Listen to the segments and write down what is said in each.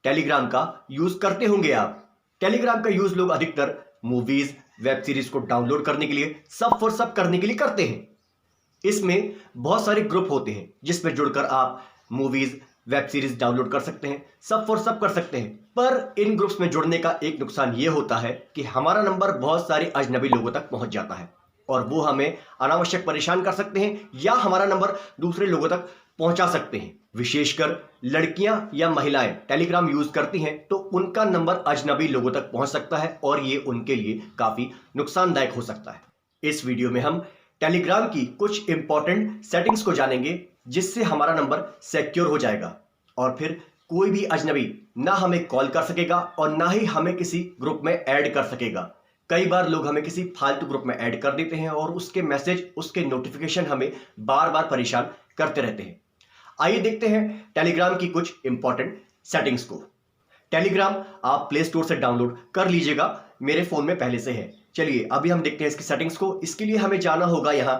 Telegram का use करते होंगे आप। टेलीग्राम का यूज लोग अधिकतर मूवीज, वेब सीरीज को डाउनलोड करने के लिए, सब फॉर सब करने के लिए करते हैं। इसमें बहुत सारे ग्रुप होते हैं जिसमें जुड़कर आप मूवीज, वेब सीरीज डाउनलोड कर सकते हैं, सब फॉर सब कर सकते हैं। पर इन ग्रुप्स में जुड़ने का एक नुकसान यह होता है कि हमारा नंबर बहुत सारे अजनबी लोगों तक पहुंच जाता है और वो हमें अनावश्यक परेशान कर सकते हैं या हमारा नंबर दूसरे लोगों तक पहुंचा सकते हैं। विशेषकर लड़कियां या महिलाएं टेलीग्राम यूज करती हैं तो उनका नंबर अजनबी लोगों तक पहुंच सकता है और ये उनके लिए काफी नुकसानदायक हो सकता है। इस वीडियो में हम टेलीग्राम की कुछ इंपॉर्टेंट सेटिंग्स को जानेंगे जिससे हमारा नंबर सिक्योर हो जाएगा और फिर कोई भी अजनबी ना हमें कॉल कर सकेगा और ना ही हमें किसी ग्रुप में ऐड कर सकेगा। कई बार लोग हमें किसी फालतू ग्रुप में ऐड कर देते हैं और उसके मैसेज, उसके नोटिफिकेशन हमें बार बार परेशान करते रहते हैं। आइए देखते हैं टेलीग्राम की कुछ इंपॉर्टेंट सेटिंग्स को। टेलीग्राम आप प्ले स्टोर से डाउनलोड कर लीजिएगा, मेरे फोन में पहले से है। चलिए अभी हम देखते हैं इसकी सेटिंग्स को। इसके लिए हमें जाना होगा यहां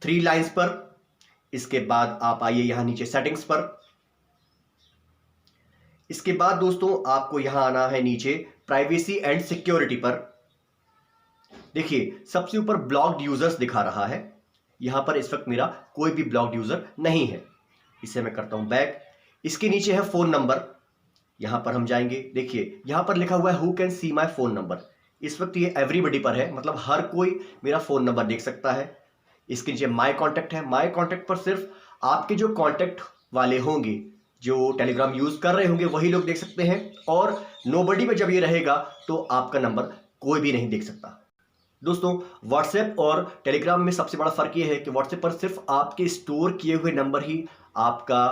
3 लाइंस पर। इसके बाद आप आइए यहां नीचे सेटिंग्स पर। इसके बाद दोस्तों आपको यहां आना है नीचे प्राइवेसी एंड सिक्योरिटी पर। देखिए सबसे ऊपर ब्लॉक्ड यूजर्स दिखा रहा है। यहां पर इस वक्त मेरा कोई भी ब्लॉक्ड यूजर नहीं है। इसे मैं करता हूं बैक। इसके नीचे है फोन नंबर। यहां पर हम जाएंगे, देखिए यहां पर लिखा हुआ है who can see my phone number. इस वक्त ये एवरीबॉडी पर है, मतलब हर कोई मेरा फोन नंबर देख सकता है। इसके नीचे माय कॉन्टैक्ट है। माय कॉन्टैक्ट पर सिर्फ आपके जो कॉन्टैक्ट वाले होंगे, जो टेलीग्राम यूज कर रहे होंगे, वही लोग देख सकते हैं। और नोबडी में जब ये रहेगा तो आपका नंबर कोई भी नहीं देख सकता। दोस्तों व्हाट्सएप और टेलीग्राम में सबसे बड़ा फर्क ये है कि व्हाट्सएप पर सिर्फ आपके स्टोर किए हुए नंबर ही आपका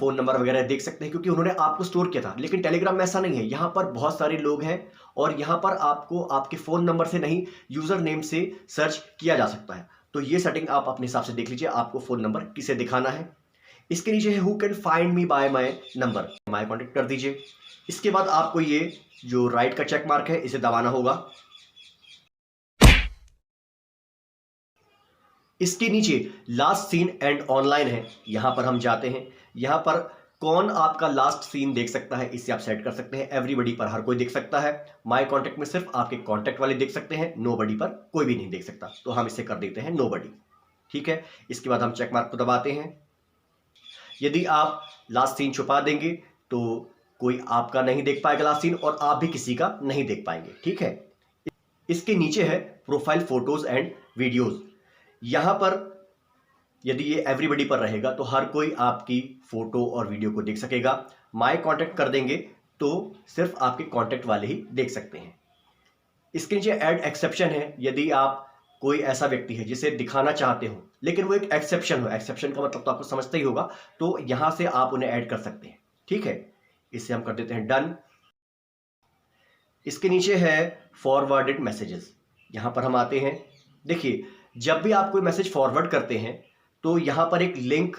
फोन नंबर वगैरह देख सकते हैं क्योंकि उन्होंने आपको स्टोर किया था। लेकिन टेलीग्राम में ऐसा नहीं है। यहाँ पर बहुत सारे लोग हैं और यहाँ पर आपको आपके फोन नंबर से नहीं, यूजर नेम से सर्च किया जा सकता है। तो ये सेटिंग आप अपने हिसाब से देख लीजिए आपको फोन नंबर किसे दिखाना है। इसके नीचे है who can find me by my number, my contact कर दीजिए। इसके बाद आपको ये जो राइट का चेक मार्क है इसे दबाना होगा। इसके नीचे लास्ट सीन एंड ऑनलाइन है, यहां पर हम जाते हैं। यहां पर कौन आपका लास्ट सीन देख सकता है इसे आप सेट कर सकते हैं। एवरीबॉडी पर हर कोई देख सकता है। माय कॉन्टैक्ट में सिर्फ आपके कॉन्टैक्ट वाले देख सकते हैं, नोबडी पर कोई भी नहीं देख सकता। तो हम इसे कर देते हैं नोबडी। ठीक है, इसके बाद हम चेक मार्क को दबाते हैं। यदि आप लास्ट सीन छुपा देंगे तो कोई आपका नहीं देख पाएगा लास्ट सीन और आप भी किसी का नहीं देख पाएंगे। ठीक है, इसके नीचे है प्रोफाइल फोटोज एंड वीडियोज। यहां पर यदि ये एवरीबॉडी पर रहेगा तो हर कोई आपकी फोटो और वीडियो को देख सकेगा। माय कॉन्टैक्ट कर देंगे तो सिर्फ आपके कॉन्टैक्ट वाले ही देख सकते हैं। इसके नीचे ऐड एक्सेप्शन है। यदि आप कोई ऐसा व्यक्ति है जिसे दिखाना चाहते हो लेकिन वो एक एक्सेप्शन हो, एक्सेप्शन का मतलब तो आपको समझते ही होगा, तो यहां से आप उन्हें ऐड कर सकते हैं। ठीक है, इसे हम कर देते हैं डन। इसके नीचे है फॉरवर्डेड मैसेजेस। यहां पर हम आते हैं। देखिए जब भी आप कोई मैसेज फॉरवर्ड करते हैं तो यहां पर एक लिंक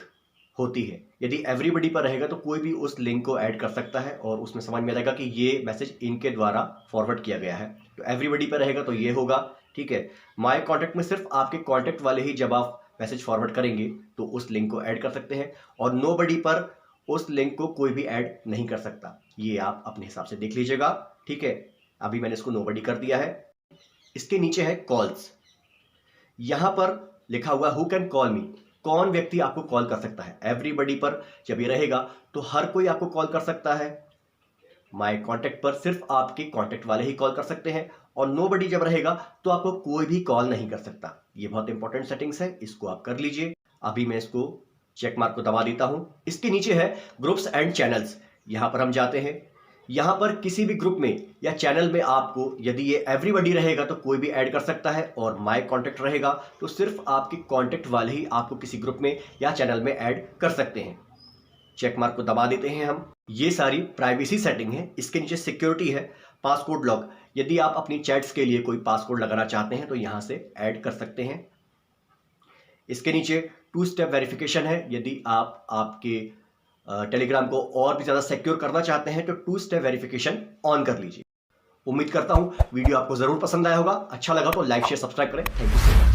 होती है। यदि एवरीबॉडी पर रहेगा तो कोई भी उस लिंक को ऐड कर सकता है और उसमें समझ में आएगा कि ये मैसेज इनके द्वारा फॉरवर्ड किया गया है। तो एवरीबॉडी पर रहेगा तो ये होगा। ठीक है, माय कॉन्टैक्ट में सिर्फ आपके कॉन्टैक्ट वाले ही जब आप मैसेज फॉरवर्ड करेंगे तो उस लिंक को ऐड कर सकते हैं और नोबडी पर उस लिंक को कोई भी ऐड नहीं कर सकता। ये आप अपने हिसाब से देख लीजिएगा। ठीक है, अभी मैंने इसको नोबडी कर दिया है। इसके नीचे है कॉल्स। यहां पर लिखा हुआ हु कैन कॉल मी, कौन व्यक्ति आपको कॉल कर सकता है। एवरीबॉडी पर जब ये रहेगा तो हर कोई आपको कॉल कर सकता है। माय कॉन्टैक्ट पर सिर्फ आपके कॉन्टैक्ट वाले ही कॉल कर सकते हैं और नोबडी जब रहेगा तो आपको कोई भी कॉल नहीं कर सकता। ये बहुत इंपॉर्टेंट सेटिंग्स है, इसको आप कर लीजिए। अभी मैं इसको चेक मार्क को दबा देता हूं। इसके नीचे है ग्रुप्स एंड चैनल्स। यहां पर हम जाते हैं। यहां पर किसी भी ग्रुप में या चैनल में आपको यदि ये एवरीबॉडी रहेगा तो कोई भी ऐड कर सकता है और माय कॉन्टैक्ट रहेगा तो सिर्फ आपके कॉन्टैक्ट वाले ही आपको किसी ग्रुप में या चैनल में ऐड कर सकते हैं। चेक मार्क को दबा देते हैं हम। ये सारी प्राइवेसी सेटिंग है। इसके नीचे सिक्योरिटी है, पासकोड लॉक। यदि आप अपनी चैट्स के लिए कोई पासकोड लगाना चाहते हैं तो यहां से ऐड कर सकते हैं। इसके नीचे 2 स्टेप वेरिफिकेशन है। यदि आप आपके टेलीग्राम को और भी ज़्यादा सिक्योर करना चाहते हैं तो 2 स्टेप वेरिफिकेशन ऑन कर लीजिए। उम्मीद करता हूं वीडियो आपको ज़रूर पसंद आया होगा। अच्छा लगा तो लाइक शेयर सब्सक्राइब करें। Thank you so much.